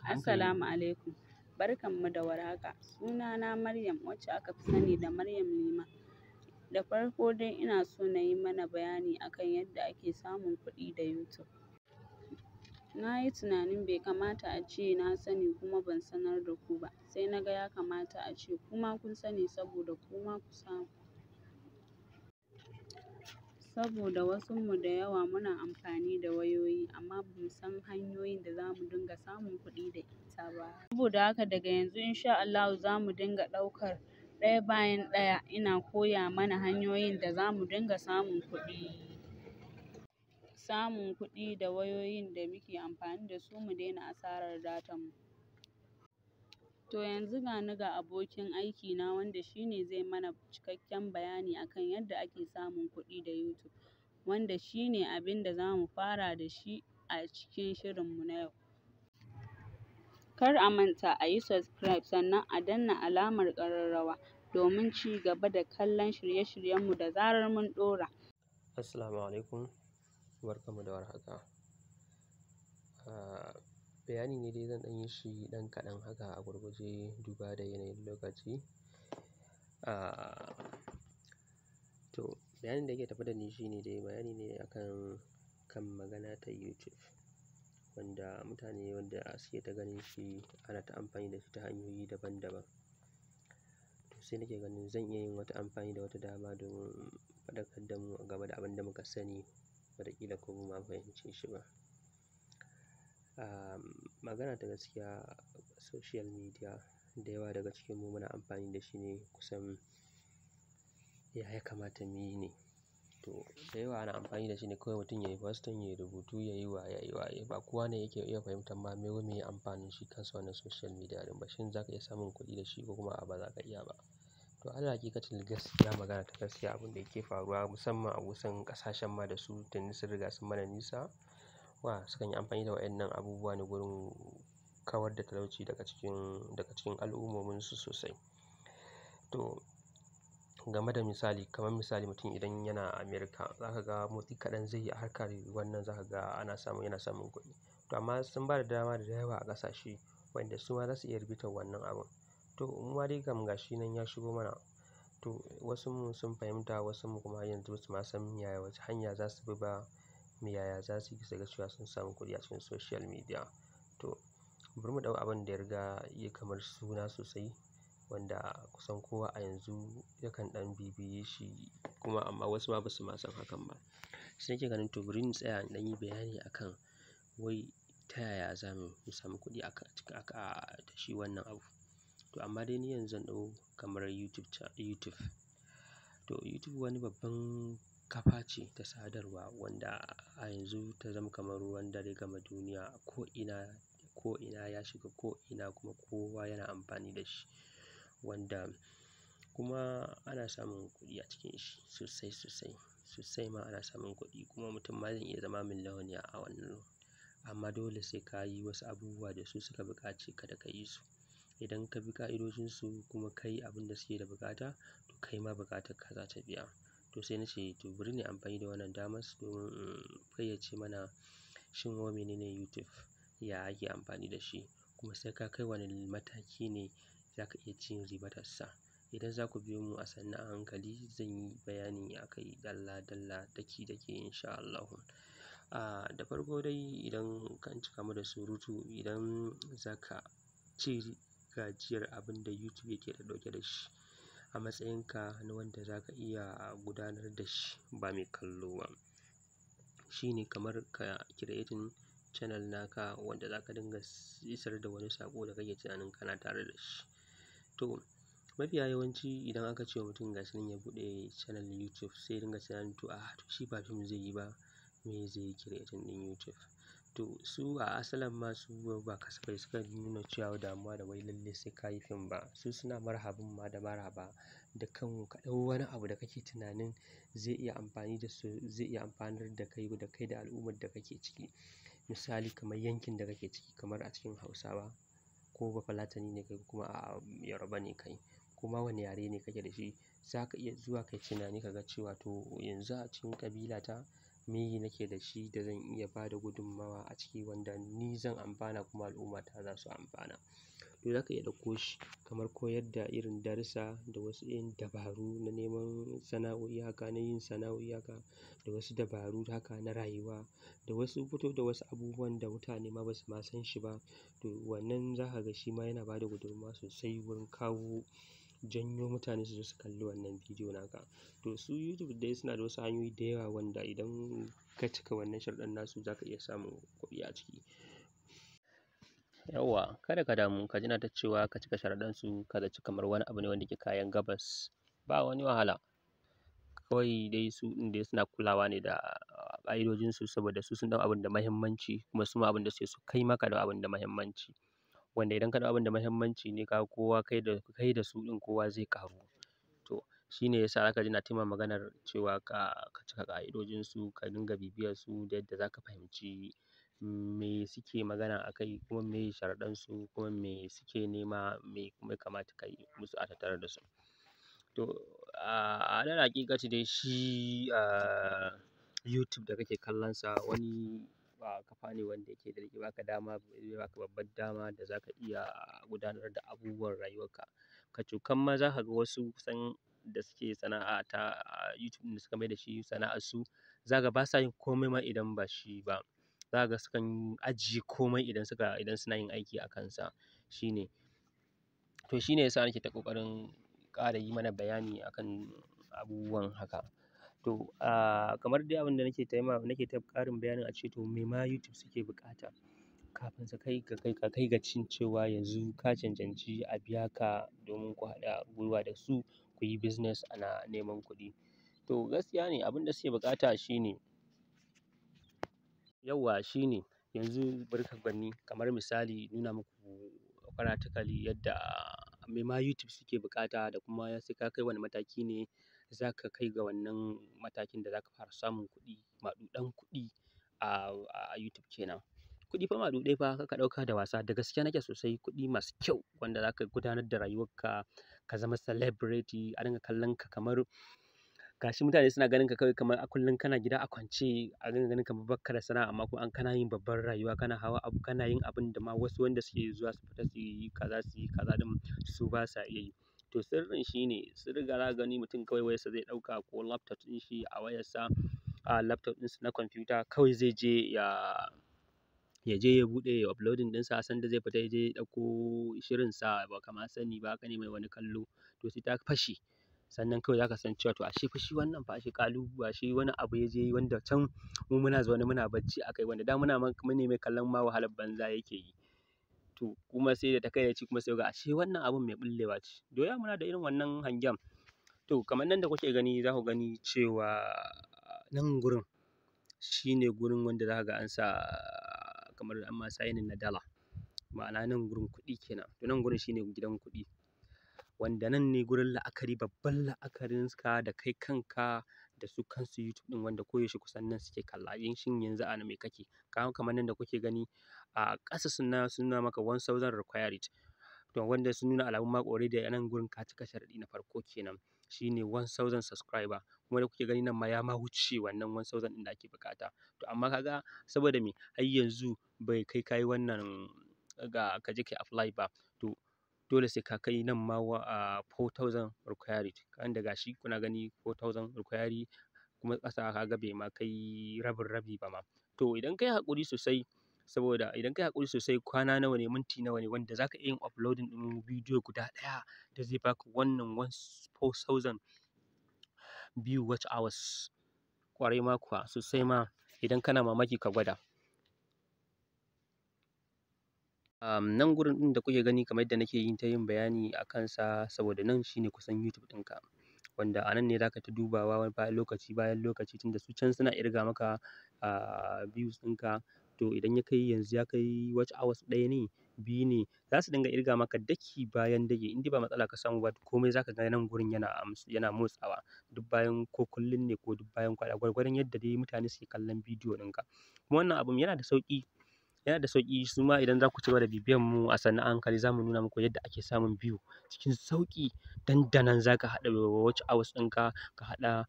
Assalamu alaikum, barkanmu da warhaka. Sunana Maryam wacce aka fi sani da Maryam Liman. Da farko dai ina so na yi mana bayani akan yadda ake samun kuɗi da YouTube. Na yi tunanin bai kamata a ce na sani kuma ban sanar da ku ba, sai na ga ya kamata a ce kuma kun sani saboda kuma ku samu. Saboda wasunmu da yawa muna amfani da wayoyi amma ba mu san hanyoyin da za mu dinga samun kuɗi da ita ba. Saboda haka daga yanzu insha Allahu za mu dinga ɗaukar ɗaya bayan ɗaya ina koya mana hanyoyin da za mu dinga samun kuɗi da wayoyin da muke amfani da su mu daina asarar datan mu. To yanzu ga ni ga abokin aikina wanda shi ne zai mana cikakken bayani akan yadda ake samun kuɗi da YouTube, wanda shi ne abin da za mu fara da shi a cikin shirinmu na yau. Kar a manta a yi subscribe sannan a danna alamar ƙararrawa domin ci gaba da kallon shirye-shiryenmu da zarar mun ɗora. Assalamu alaikum, barkanmu da warhaka. Bayani ne dai zan ɗan yi shi ɗan kaɗan haka a gurguje duba da yanayin lokaci. To bayanin da yake tafe da ni shi ne dai bayani ne akan kan magana ta YouTube, wanda mutane wanda suke ta ganin shi ana ta amfani da shi ta hanyoyi daban-daban. To sai nake ganin zan iya yin wata amfani da wata dama domin faɗakar da mu game da abin da muka sani wataƙila ko ba mu fahimce shi ba. Magana ta gaskiya, social media da yawa daga cikinmu muna amfani da shi ne kusan ya kamata mu yi ne. To da yawa ana amfani da shi ne kawai mutum ya yi posting, ya yi rubutu, ya yi waye. Ba kowa ne yake iya fahimtar ma meye amfanin shi kansa wannan social media ɗin ba. Shin za ka iya samun kuɗi da shi ko kuma ba za ka iya ba? To alal haƙiƙatin gaskiya, magana ta gaskiya, abin da yake faruwa musamman a wasu ƙasashen ma da su tuni sun riga sun mana nisa, sukan yi amfani da waɗannan abubuwa ne gurin kawar da talauci daga cikin al'ummominsu sosai. To game da misali, kamar misali mutum idan yana America za ka ga motsi kaɗan zai yi a harkar wannan, za ka ga yana samun kuɗi. To amma sun ba da dama da yawa a ƙasashe wanda su ma za su iya rubuta wannan abun. To mu ma dai kam ga shi nan ya shigo mana. To wasunmu sun fahimta, wasunmu kuma har yanzu ba su ma san yaya wace hanya za su bi ba, yaya za su yi su ga cewa sun samu kuɗi a cikin social media. To bari mu ɗau abin da ya riga ya kamar suna sosai, wanda kusan kowa a yanzu yakan ɗan bibiye shi kuma amma wasu ma ba su ma san hakan ba. Sai nake ganin to bari in tsaya in ɗan yi bayani akan wai ta yaya za mu samu kuɗi da shi wannan abu. To amma dai ni yanzu zan ɗau kamar YouTube. To YouTube wani babban kafa ce ta sadarwa wanda a yanzu ta zama kamar ruwan dare game duniya. Ko ina ya shiga ko ina kuma kowa yana amfani da shi, wanda kuma ana samun kuɗi a cikin shi sosai ma ana samun kuɗi, kuma mutum ma zai iya zama miliyoniya a wannan. Amma dole sai ka yi wasu abubuwa da su suka buƙace ka da ka yi su. Idan ka bi ƙa'idojinsu kuma ka yi abin da suke da buƙata, to kai ma buƙatarka za ta biya. To sai na ce to bari ne amfani da wannan damar domin in fayyace mana shin wa menene YouTube, ya ake amfani da shi, kuma sai ka kai wani mataki ne za ka iya cin ribatarsa. Idan za ku biyo mu a sannu a hankali zan yi bayani a kai dalla-dalla, daki-daki insha Allahu. Da farko dai idan ka cika mu da surutu, idan za ka ci gajiyar abin da YouTube yake ɗauke da shi a matsayinka na wanda za ka iya gudanar da shi ba mai kallo ba, shi ne kamar ka creating channel naka wanda za ka dinga isar da wani saƙo da kake tunanin kana tare da shi. To mafiya yawanci idan aka ce wa mutum ga shi nan ya buɗe channel YouTube sai ya dinga tunanin to shi ba fim zai yi ba, me zai yi creating ɗin YouTube? To su a asalin ma su ba kasafai suka nuna cewa damuwa da wai lalle sai ka yi fim ba. Su suna marhabun ma da maraba da kan ka ɗau wani abu da kake tunanin zai iya amfanar da kai da al'ummar da kake ciki. Misali kamar yankin da kake ciki, kamar a cikin Hausawa ko Bafulatani ne kai kuma a Yoruba ne kai, kuma wani yare ne kake da shi, za ka iya zuwa kai tunani ka ga cewa to yanzu a cikin ƙabilata me nake da shi da zan iya ba da gudunmawa a ciki wanda ni zan amfana kuma al'ummata za su amfana. To za ka iya ɗauko shi kamar koyar da irin darussa da wasu irin dabaru na neman sana'o'i haka, na yin sana'o'i haka, da wasu dabaru haka na rayuwa, da wasu fito da wasu abubuwan da mutane ma ba su ma san shi ba. To wannan za ka ga shi ma yana ba da gudunmawa sosai wurin kawo janyo mutane su zo su kalli wannan bidiyo naka. To su YouTube dai suna da wasu hanyoyi da yawa wanda idan ka cika wannan sharuɗan nasu za ka iya samun kuɗi a ciki. Yawwa, kada ka damu ka ji na ta cewa ka cika sharuɗansu ka zaci kamar wani abu ne wanda ke kayan gabas. Ba wani wahala. Kawai dai su ɗin dai suna kulawa ne da ƙa'idojinsu saboda su sun ɗau abin da muhimmanci kuma su ma abin da suke so kai ma ka ɗau abin da muhimmanci. Wanda idan ka ɗau abin da muhimmanci ne ka kowa kai da su ɗin kowa zai ƙaru. To shi ne ya sa aka ji na taima maganar cewa ka cika ƙa'idojinsu, ka dinga bibiyarsu da yadda za ka fahimci me suke magana a kai kuma me sharuɗansu kuma me suke nema me kuma ya kamata ka yi musu a tattare da su. To a alal haƙiƙati dai shi YouTube da kake kallonsa wani kafa ne wanda yake da yake baka dama, zai baka babbar dama da za ka iya gudanar da abubuwan rayuwarka. Kacokan ma za ka ga wasu kusan da suke sana'a ta YouTube da suka mai da shi sana'arsu, za ka ga ba sa yin komai ma idan ba shi ba. Za ka ga sukan ajiye komai idan suna yin aiki a kansa. Shi ne. To shi ne ya sa nake ta ƙoƙarin ƙara yi mana bayani akan abubuwan haka. To kamar dai abin da nake ta ƙarin bayani a ce to me ma YouTube suke buƙata kafin su kai ga cin cewa yanzu ka cancanci a biya ka domin ku haɗa gwiwa da su ku yi business ana neman kuɗi. To gaskiya ne abin da suke buƙata shine yawwa shine yanzu bari ka gani kamar misali nuna muku practically yadda me ma YouTube suke buƙata da kuma sai ka kai wani mataki ne za ka kai ga wannan matakin da za ka fara samun kuɗi, maɗuɗan kuɗi a YouTube kenan. Kuɗi fa maɗuɗai fa kar ka ɗauka da wasa, da gaske nake sosai. Kuɗi masu kyau wanda za ka gudanar da rayuwarka ka zama celebrity a dinga kallon ka kamar gashi mutane suna ganin ka kawai kamar a kullum kana gida a kwance a dinga ganin ka bakka da sana'a amma kuma kana yin babbar rayuwa, kana hawa abu, kana yin abin da ma wasu wanda suke zuwa su fita su yi kaza ɗin su ba sa iya yi. To sirrin shi ne sun riga za ka gani mutum kawai wayarsa zai ɗauka ko laptop ɗin shi a wayarsa laptop ɗinsa na kwamfuta kawai zai je ya buɗe ya uploading ɗinsa sanda zai fita ya je ya ɗauko shirinsa ba ka ma sani ba ka ne mai wani kallo to sai ta fashe. Sannan kawai za ka san cewa to ashe fa shi wannan fa ashe ashe wani abu ya je yi wanda can mu muna zaune muna bacci a kai wanda da mune mai kallon ma wahalar banza yake yi. To kuma sai da ta kai da ci kuma sai ga ashe wannan abun mai ɓullewa ce. Doya muna da irin wannan hangen. To kamar nan da kuke gani za ku gani cewa nan gurin shine gurin wanda za ka ga an sa kamar an ma signing na dala. Ma'ana nan gurin kuɗi kenan. To nan gurin shine gidan kuɗi. Wanda nan ne gurin la'akari babban la'akarinka da kai kanka da su kansu YouTube ɗin wanda koyaushe kusan nan suke kalla. Shin yanzu a me kake? Kamar nan da kuke gani a ƙasa sun nuna maka 1000 required. To wanda sun nuna alamun ma already a nan gurin ka cika sharaɗi na farko kenan. Shine 1000 subscriber. Kuma da kuke gani nan ma ya ma wuce wannan 1000 ɗin da ake buƙata. To amma ka ga saboda me har yanzu bai kai ka yi wannan ka je ka apply ba. To dole sai ka kai nan ma 4000 required. Kan da gashi kuna gani 4000 required kuma ƙasa ka ga bai ma kai rabin rabi ba ma. To idan kai haƙuri sosai saboda idan kai haƙuri sosai kwana nawa ne minti nawa ne wanda za ka iya yin uploading ɗin bidiyo guda ɗaya da zai baka wannan 4000 view watch hours. Ƙwarai ma kuwa sosai ma idan kana mamaki ka gwada. Nan gurin ɗin da kuke gani kamar yadda nake yin bayani a kansa saboda nan shine kusan YouTube ɗinka. Wanda a nan ne za ka ta dubawa bayan lokaci tunda su can suna ƙirga maka views ɗinka. To idan yanzu ya kai watch hours ɗaya ne, 2 ne, za su dinga ƙirga maka daki bayan daki. In dai ba matsala ka samu ba komai za ka ga nan gurin yana motsawa duk bayan ko kullum ne ko duk bayan kwana gwargwadon yadda dai mutane suke kallon bidiyo ɗinka. Kuma wannan abun yana da sauƙi. Su ma idan za ku ci gaba da bibiyan mu a sannu a hankali za mu nuna muku yadda ake samun view cikin sauƙi. Dandanan za ka haɗa watch hours ɗinka ka haɗa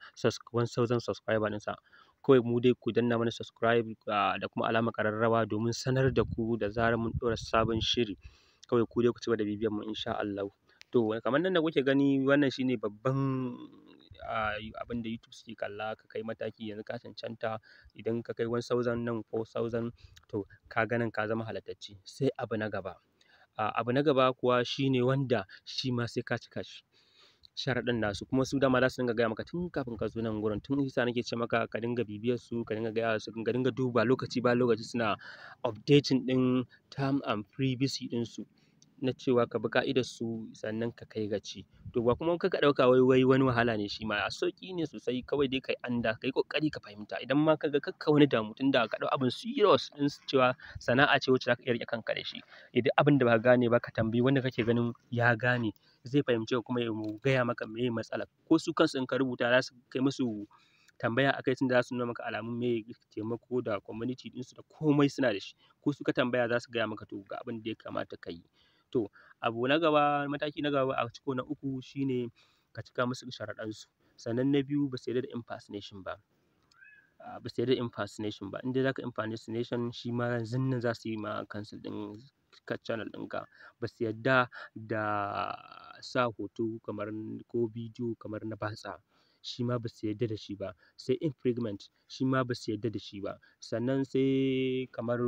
1000 subscriber ɗinsa. kawai mu dai ku danna mana subscribe da kuma alamar ƙararrawa domin sanar da ku da zarar mun ɗora sabon shiri. Kawai ku dai ku cigaba da bibiyan mu insha Allah. To kamar nan da kuke gani wannan shine babban abin da YouTube suke kalla, ka kai mataki yanzu ka cancanta idan ka kai 1000 nan 4000 to ka ga nan ka zama halattacce. Sai abu na gaba. Abu na gaba kuwa shine wanda shi ma sai ka cika shi. Sharaɗin nasu kuma su dama za su dinga gaya maka tun kafin ka zo nan gurin, tun isa nake ce maka ka dinga bibiyar su, ka dinga gaya su, ka dinga duba lokaci bayan lokaci suna updating ɗin term and privacy ɗinsu na cewa ka bi ka'idar su sannan ka kai gaci. To ba kuma ka ɗauka wai wani wahala ne shi ma, a sauƙi ne sosai, kawai dai kai kai ƙoƙari ka fahimta. Idan ma ka ga kakka wani damu tunda ka ɗau abin serious ɗin cewa sana'a ce wacce za ka iya riƙe kanka da shi. Idan abin da ba ka gane ba ka tambayi wanda kake ganin ya gane, zai fahimce ka kuma ya gaya maka meye matsalar. Ko su kansu in ka rubuta za su kai musu tambaya akai tunda za su nuna maka alamun meye taimako da community ɗinsu da komai suna da shi. Ko su ka tambaya za su gaya maka to ga abin da ya kamata ka yi. To abu na gaba, mataki na gaba a ciko na 3 shine ka cika musu sharaɗansu. Sannan na 2 ba su yarda da impersonation ba. Ba su yarda da impersonation ba. In dai za ka impersonation shi ma yanzun nan za su yi ma cancel ɗin channel ɗinka. Ba su yarda da sa hoto kamar ko bidiyo kamar na batsa, shi ma ba su yarda da shi ba. Sai infringement shi ma ba su yarda da shi ba. Sannan sai kamar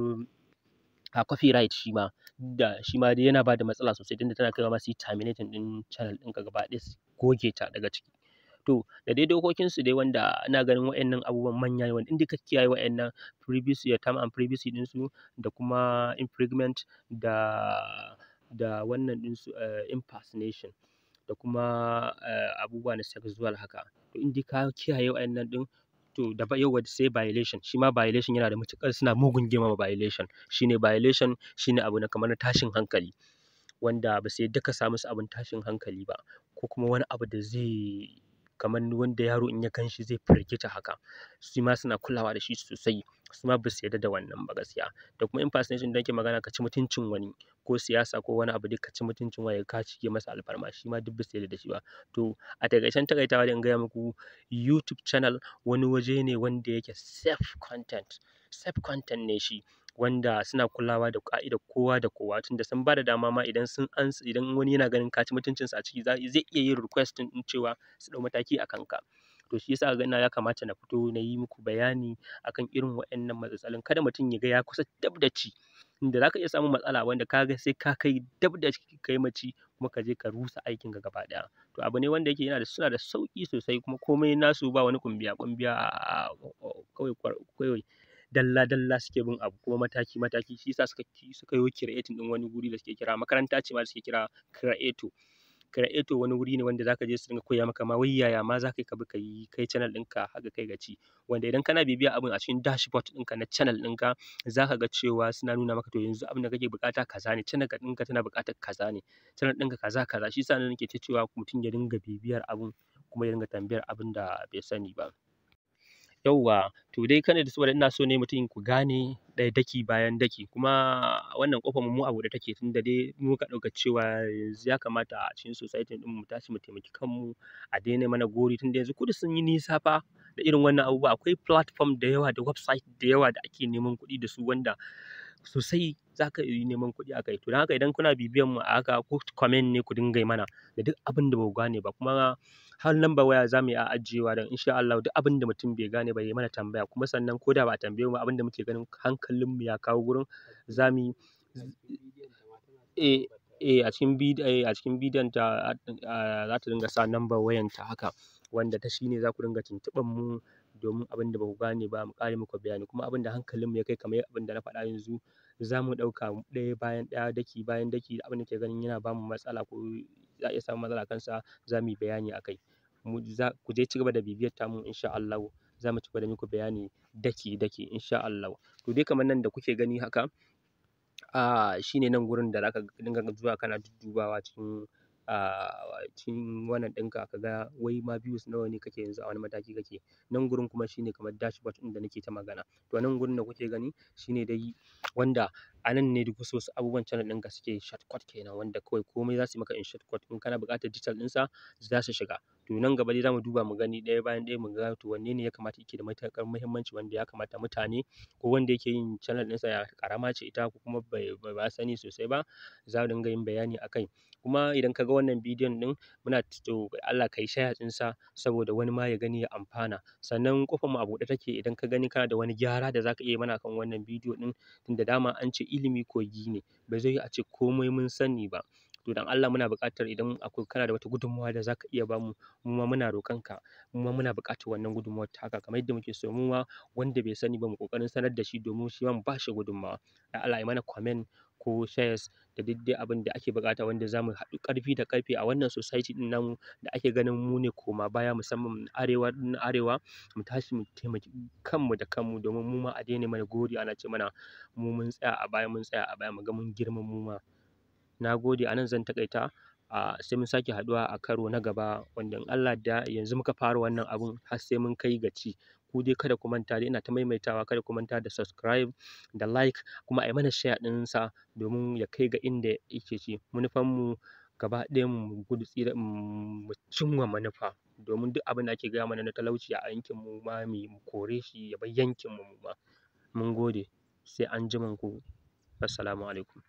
copyright shi ma dai yana ba da matsala sosai tunda tana kaiwa ma su yi terminating ɗin channel ɗinka gaba ɗaya su goge ta daga ciki. To da dai dokokinsu dai wanda ina ganin waɗannan abubuwan manya ne wanda in dai ka kiyaye waɗannan privacy term and privacy ɗinsu da kuma infringement da wannan ɗinsu impersonation da kuma abubuwa na sexual haka. To in dai ka kiyaye waɗannan ɗin to da yauwa sai violation, shi ma violation yana da matuƙar suna mugun girmama violation. Violation shine abu na kamar na tashin hankali wanda ba su yarda ka sa musu abin tashin hankali ba ko kuma wani abu da zai kamar wanda yaro in ya ganshi zai firgita haka. Su ma suna kulawa da shi sosai. Su ma ba su yarda da wannan ba gaskiya. Da kuma impersonation da nake magana ka ci mutuncin wani ko siyasa ko wani abu dai ka ci mutuncin wani ka cike masa alfarma, shi ma duk ba su yarda da shi ba. To a taƙaicen taƙaitawa dai in gaya muku YouTube channel wani waje ne wanda yake safe content ne shi, wanda suna kulawa da ƙa'idar kowa da kowa tunda sun ba da dama ma idan wani yana ganin ka ci mutuncinsa a ciki zai iya yin request ɗin cewa su ɗau mataki a kanka. To shi yasa ga ya kamata na fito na yi muku bayani akan irin waɗannan matsalolin. Kada mutum ya ga ya kusa dab da ci, inda za ka iya samun matsala wanda ka ga sai ka kai dab da kai maci kuma ka je ka rusa aikinka gaba ɗaya. To abu ne wanda yake suna da sauƙi sosai kuma komai nasu ba wani ƙumbiya kawai dalla suke bin abu kuma mataki. Shi yasa suka yi creating ɗin wani guri da suke kira makaranta ce ma da suke kira creator wani wuri ne wanda zaka je su dinga koya maka ma wai yaya ma za ka bi kai channel ɗinka haka kai gaci. Wanda idan kana bibiya abin a cikin dashboard ɗinka na channel ɗinka za ka ga cewa suna nuna maka to yanzu abin da kake buƙata kaza ne, channel ɗinka tana buƙatar kaza ne, channel ɗinka kaza. Shi yasa nake ta cewa mutum ya dinga bibiyar abun kuma ya dinga tambayar abin da bai sani ba. Yauwa to dai saboda ina so ne mutum ku gane ɗaya daki bayan daki kuma wannan ƙofar mu a buɗe take tunda dai muka ɗauka cewa yanzu ya kamata a cikin society ɗin mu tashi mu taimaki kanmu a daina mana gori tunda yanzu kudu sun yi nisa fa da irin wannan abubuwa. Akwai platform da yawa da website da yawa da ake neman kuɗi da su wanda sosai za ka yi neman kuɗi a kai. To don haka idan kuna bibiyan mu a haka ko comment ne ku dinga yi mana da duk abin da ba ku gane ba, kuma har lambar waya za mu yi ajiyewa don insha Allah duk abin da mutum bai gane ba ya mana tambaya, kuma sannan ko da ba a tambaye mu abin da muke ganin hankalin mu ya kawo gurin za mu yi a cikin bidiyon ta za ta dinga sa lambar wayanta haka wanda ta shine za ku dinga tuntuɓar mu domin abin da ba ku gane ba mu ƙara muku bayani, kuma abin da hankalin mu ya kai kamar abin da na faɗa yanzu za mu ɗauka ɗaya bayan ɗaya daki bayan daki abin da ke ganin yana ba mu matsala ko za a iya samun matsala kansa za mu yi bayani a kai. Ku je ci gaba da bibiyar tamu insha Allah za mu ci gaba da muku bayani daki insha Allah. To dai kamar nan da kuke gani haka shine nan gurin da zaka dinga zuwa kana duddubawa cikin wannan ɗinka ka ga wai ma views nawa ne kake yanzu a wani mataki kake. Nan gurin kuma shine kamar dashboard ɗin da nake ta magana. To nan gurin da kuke gani shine dai wanda a nan ne duk wasu abubuwan channel ɗinka suke shortcut kenan wanda kawai komai za su yi maka in shortcut. In kana buƙatar detail ɗinsa za su shiga. To nan gaba dai zamu duba mu gani ɗaya bayan ɗaya mu ga to wanne ne ya kamata yake da matuƙar muhimmanci wanda ya kamata mutane ko wanda yake yin channel ɗinsa ƙarama ce ita ko kuma ba sani sosai ba za mu dinga yin bayani akai. Kuma idan ka ga wannan bidiyon ɗin muna to Allah ka yi share ɗinsa saboda wani ma ya gani ya amfana. Sannan ƙofar mu a buɗe take idan ka gani kana da wani gyara da za ka iya mana kan wannan bidiyo ɗin tunda dama an ce ilimi kogi ne ba zai yi a ce komai mun sani ba. To dan Allah muna buƙatar idan akwai kana da wata gudunmawa da za ka iya bamu mu ma muna roƙon ka mu ma muna buƙatar wannan gudunmawar taka kamar yadda muke so mu ma wanda bai sani ba mu ƙoƙarin sanar da shi domin shi ma mu ba shi gudunmawa. Dan Allah ya mana comment ko shares da duk dai abin da ake buƙata wanda za mu haɗu ƙarfi da ƙarfe a wannan society ɗin namu da ake ganin mu ne koma baya musamman arewa mu tashi mu taimaki kanmu da kanmu domin mu ma a daina mana gori ana ce mana mu mun tsaya a baya mu ga mun girma mu ma. Na gode a nan zan taƙaita sai mun sake haɗuwa a karo na gaba wanda in Allah da yanzu muka fara wannan abun har sai mun kai gaci. Ku dai kada ku manta dai ina ta maimaitawa kada ku manta da subscribe da like kuma a yi mana share ɗinsa domin ya kai ga inda yake ci. Manufanmu gaba ɗayan mu gudu tsira mu cimma manufa domin duk abin da ake gaya mana na talauci a yankin mu ma mu kore shi ya bar yankin mu ma. Mun gode sai anjimanku. Assalamu alaikum.